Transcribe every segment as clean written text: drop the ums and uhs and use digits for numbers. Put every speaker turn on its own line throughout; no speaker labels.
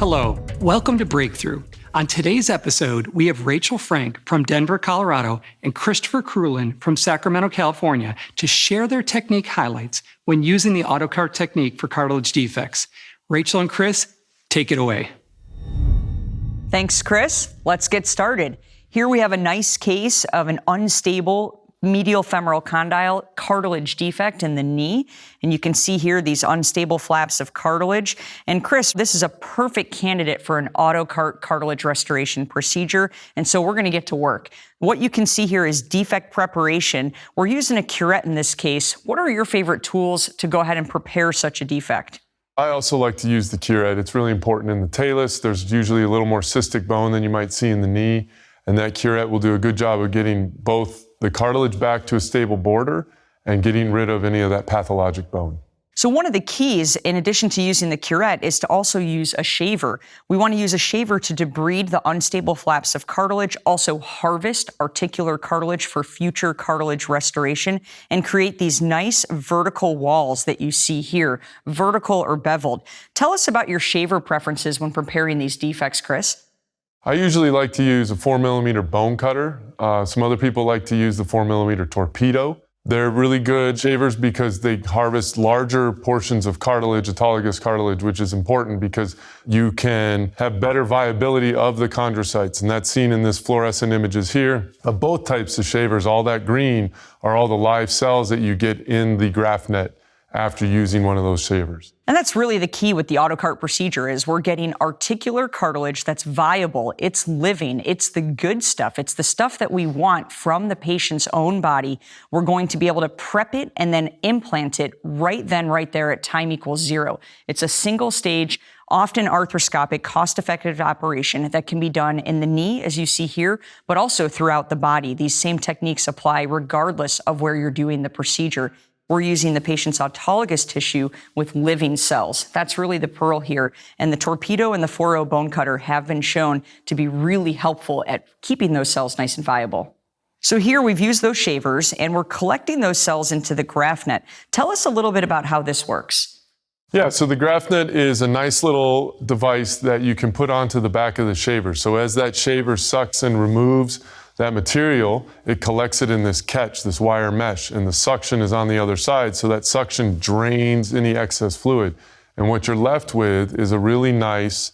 Hello, welcome to BreakThrough. On today's episode, we have Rachel Frank from Denver, Colorado, and Christopher Kreulen from Sacramento, California, to share their technique highlights when using the AutoCart technique for cartilage defects. Rachel and Chris, take it away.
Thanks, Chris. Let's get started. Here we have a nice case of an unstable medial femoral condyle cartilage defect in the knee. And you can see here these unstable flaps of cartilage. And Chris, this is a perfect candidate for an AutoCart cartilage restoration procedure. And so we're going to get to work. What you can see here is defect preparation. We're using a curette in this case. What are your favorite tools to go ahead and prepare such a defect?
I also like to use the curette. It's really important in the talus. There's usually a little more cystic bone than you might see in the knee. And that curette will do a good job of getting both the cartilage back to a stable border and getting rid of any of that pathologic bone.
So one of the keys, in addition to using the curette, is to also use a shaver. We want to use a shaver to debride the unstable flaps of cartilage, also harvest articular cartilage for future cartilage restoration, and create these nice vertical walls that you see here, vertical or beveled. Tell us about your shaver preferences when preparing these defects, Chris.
I usually like to use a 4mm bone cutter. Some other people like to use the 4mm torpedo. They're really good shavers because they harvest larger portions of cartilage, autologous cartilage, which is important because you can have better viability of the chondrocytes. And that's seen in this fluorescent images here of both types of shavers. All that green are all the live cells that you get in the graft net after using one of those shavers.
And that's really the key with the AutoCart procedure is we're getting articular cartilage that's viable, it's living, it's the good stuff, it's the stuff that we want from the patient's own body. We're going to be able to prep it and then implant it right then, right there at time equals 0. It's a single stage, often arthroscopic, cost-effective operation that can be done in the knee, as you see here, but also throughout the body. These same techniques apply regardless of where you're doing the procedure. We're using the patient's autologous tissue with living cells. That's really the pearl here. And the torpedo and the 4.0 bone cutter have been shown to be really helpful at keeping those cells nice and viable. So here we've used those shavers and we're collecting those cells into the graft net. Tell us a little bit about how this works.
Yeah, so the graft net is a nice little device that you can put onto the back of the shaver. So as that shaver sucks and removes that material, it collects it in this catch, this wire mesh, and the suction is on the other side, so that suction drains any excess fluid. And what you're left with is a really nice,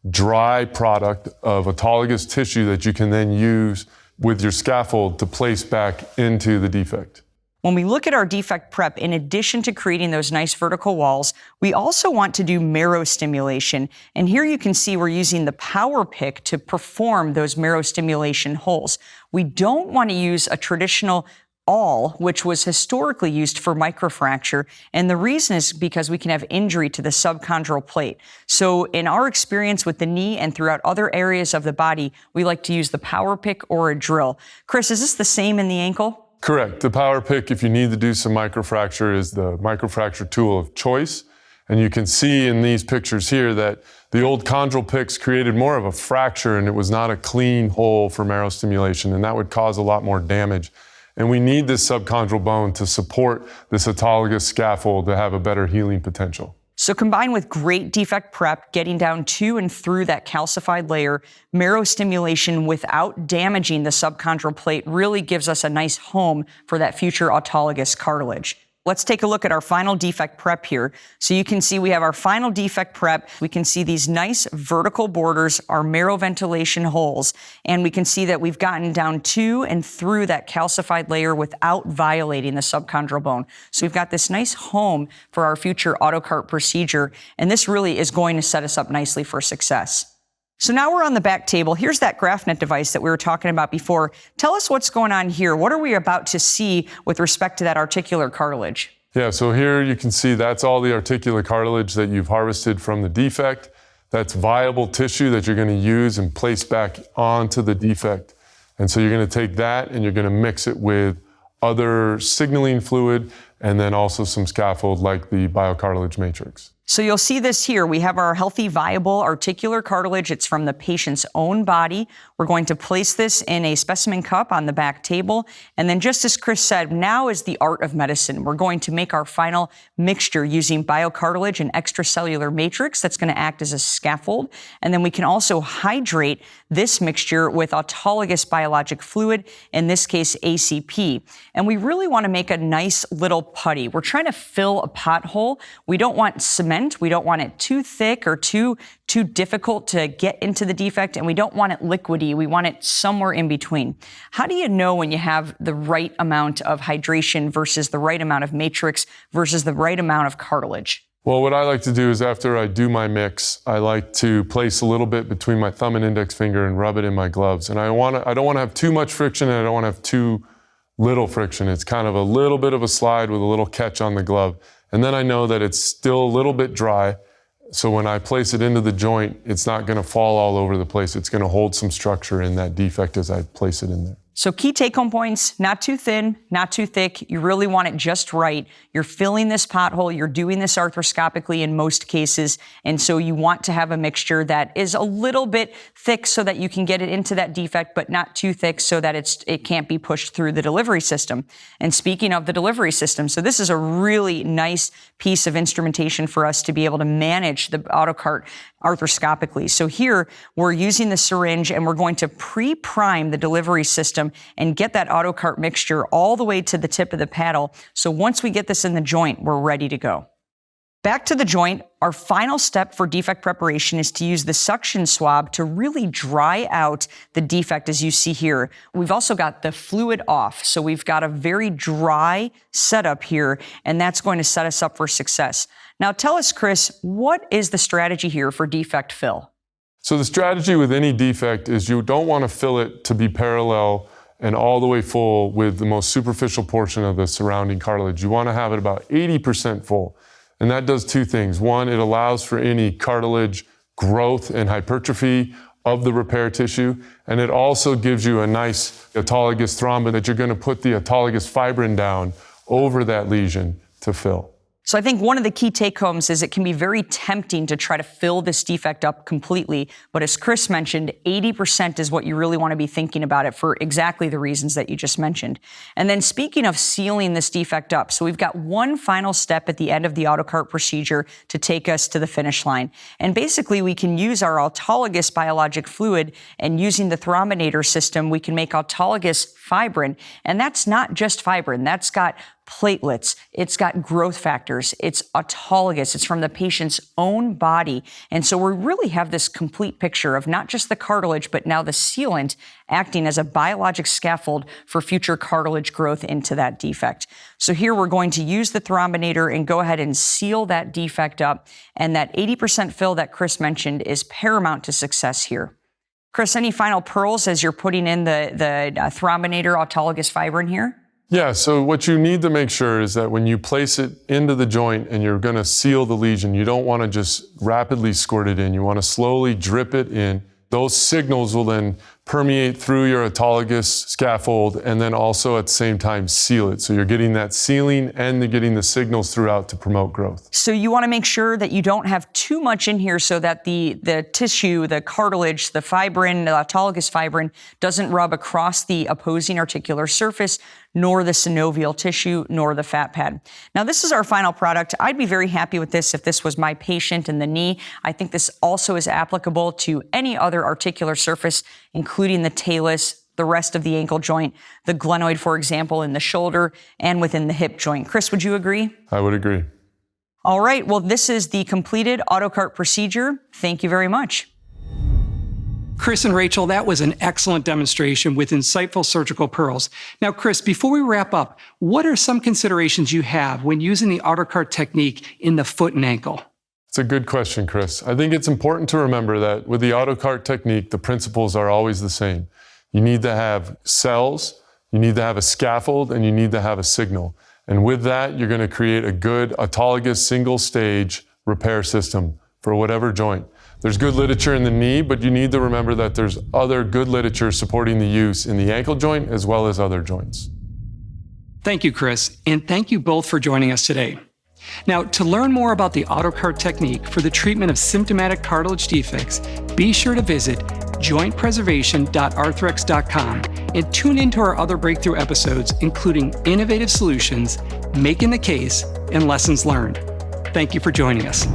dry product of autologous tissue that you can then use with your scaffold to place back into the defect.
When we look at our defect prep, in addition to creating those nice vertical walls, we also want to do marrow stimulation. And here you can see we're using the power pick to perform those marrow stimulation holes. We don't want to use a traditional awl, which was historically used for microfracture. And the reason is because we can have injury to the subchondral plate. So in our experience with the knee and throughout other areas of the body, we like to use the power pick or a drill. Chris, is this the same in the ankle?
Correct. The power pick, if you need to do some microfracture, is the microfracture tool of choice. And you can see in these pictures here that the old chondral picks created more of a fracture and it was not a clean hole for marrow stimulation, and that would cause a lot more damage. And we need this subchondral bone to support this autologous scaffold to have a better healing potential.
So combined with great defect prep, getting down to and through that calcified layer, marrow stimulation without damaging the subchondral plate really gives us a nice home for that future autologous cartilage. Let's take a look at our final defect prep here. So you can see we have our final defect prep. We can see these nice vertical borders, our marrow ventilation holes, and we can see that we've gotten down to and through that calcified layer without violating the subchondral bone. So we've got this nice home for our future AutoCart procedure, and this really is going to set us up nicely for success. So now we're on the back table. Here's that graft net device that we were talking about before. Tell us what's going on here. What are we about to see with respect to that articular cartilage?
Yeah, so here you can see that's all the articular cartilage that you've harvested from the defect. That's viable tissue that you're going to use and place back onto the defect. And so you're going to take that and you're going to mix it with other signaling fluid and then also some scaffold like the biocartilage matrix.
So you'll see this here. We have our healthy, viable articular cartilage. It's from the patient's own body. We're going to place this in a specimen cup on the back table. And then just as Chris said, now is the art of medicine. We're going to make our final mixture using biocartilage and extracellular matrix that's going to act as a scaffold. And then we can also hydrate this mixture with autologous biologic fluid, in this case, ACP. And we really want to make a nice little putty. We're trying to fill a pothole. We don't want cement. We don't want it too thick or too difficult to get into the defect, and we don't want it liquidy. We want it somewhere in between. How do you know when you have the right amount of hydration versus the right amount of matrix versus the right amount of cartilage?
Well, what I like to do is after I do my mix, I like to place a little bit between my thumb and index finger and rub it in my gloves. And I don't want to have too much friction, and I don't want to have too little friction. It's kind of a little bit of a slide with a little catch on the glove. And then I know that it's still a little bit dry. So when I place it into the joint, it's not going to fall all over the place. It's going to hold some structure in that defect as I place it in there.
So key take-home points, not too thin, not too thick. You really want it just right. You're filling this pothole. You're doing this arthroscopically in most cases. And so you want to have a mixture that is a little bit thick so that you can get it into that defect, but not too thick so that it can't be pushed through the delivery system. And speaking of the delivery system, so this is a really nice piece of instrumentation for us to be able to manage the AutoCart arthroscopically. So here we're using the syringe and we're going to pre-prime the delivery system and get that AutoCart mixture all the way to the tip of the paddle. So once we get this in the joint, we're ready to go. Back to the joint, our final step for defect preparation is to use the suction swab to really dry out the defect as you see here. We've also got the fluid off, so we've got a very dry setup here, and that's going to set us up for success. Now tell us, Chris, what is the strategy here for defect fill?
So the strategy with any defect is you don't want to fill it to be parallel and all the way full with the most superficial portion of the surrounding cartilage. You want to have it about 80% full. And that does two things. One, it allows for any cartilage growth and hypertrophy of the repair tissue. And it also gives you a nice autologous thrombin that you're going to put the autologous fibrin down over that lesion to fill.
So I think one of the key take-homes is it can be very tempting to try to fill this defect up completely. But as Chris mentioned, 80% is what you really want to be thinking about it for exactly the reasons that you just mentioned. And then speaking of sealing this defect up, so we've got one final step at the end of the AutoCart procedure to take us to the finish line. And basically we can use our autologous biologic fluid, and using the thrombinator system, we can make autologous fibrin. And that's not just fibrin. That's got platelets, it's got growth factors, it's autologous, it's from the patient's own body. And so we really have this complete picture of not just the cartilage, but now the sealant acting as a biologic scaffold for future cartilage growth into that defect. So here we're going to use the thrombinator and go ahead and seal that defect up. And that 80% fill that Chris mentioned is paramount to success here. Chris, any final pearls as you're putting in the thrombinator autologous fibrin here?
Yeah, so what you need to make sure is that when you place it into the joint and you're going to seal the lesion, you don't want to just rapidly squirt it in. You want to slowly drip it in. Those signals will then permeate through your autologous scaffold and then also at the same time seal it. So you're getting that sealing and you're getting the signals throughout to promote growth.
So you want to make sure that you don't have too much in here so that the tissue, the cartilage, the fibrin, the autologous fibrin doesn't rub across the opposing articular surface, nor the synovial tissue, nor the fat pad. Now, this is our final product. I'd be very happy with this if this was my patient in the knee. I think this also is applicable to any other articular surface, including the talus, the rest of the ankle joint, the glenoid, for example, in the shoulder, and within the hip joint. Chris, would you agree?
I would agree.
All right. Well, this is the completed AutoCart procedure. Thank you very much.
Chris and Rachel, that was an excellent demonstration with insightful surgical pearls. Now, Chris, before we wrap up, what are some considerations you have when using the AutoCart technique in the foot and ankle?
It's a good question, Chris. I think it's important to remember that with the AutoCart technique, the principles are always the same. You need to have cells, you need to have a scaffold, and you need to have a signal. And with that, you're going to create a good autologous single-stage repair system for whatever joint. There's good literature in the knee, but you need to remember that there's other good literature supporting the use in the ankle joint as well as other joints.
Thank you, Chris, and thank you both for joining us today. Now, to learn more about the AutoCart technique for the treatment of symptomatic cartilage defects, be sure to visit jointpreservation.arthrex.com and tune into our other breakthrough episodes, including innovative solutions, making the case, and lessons learned. Thank you for joining us.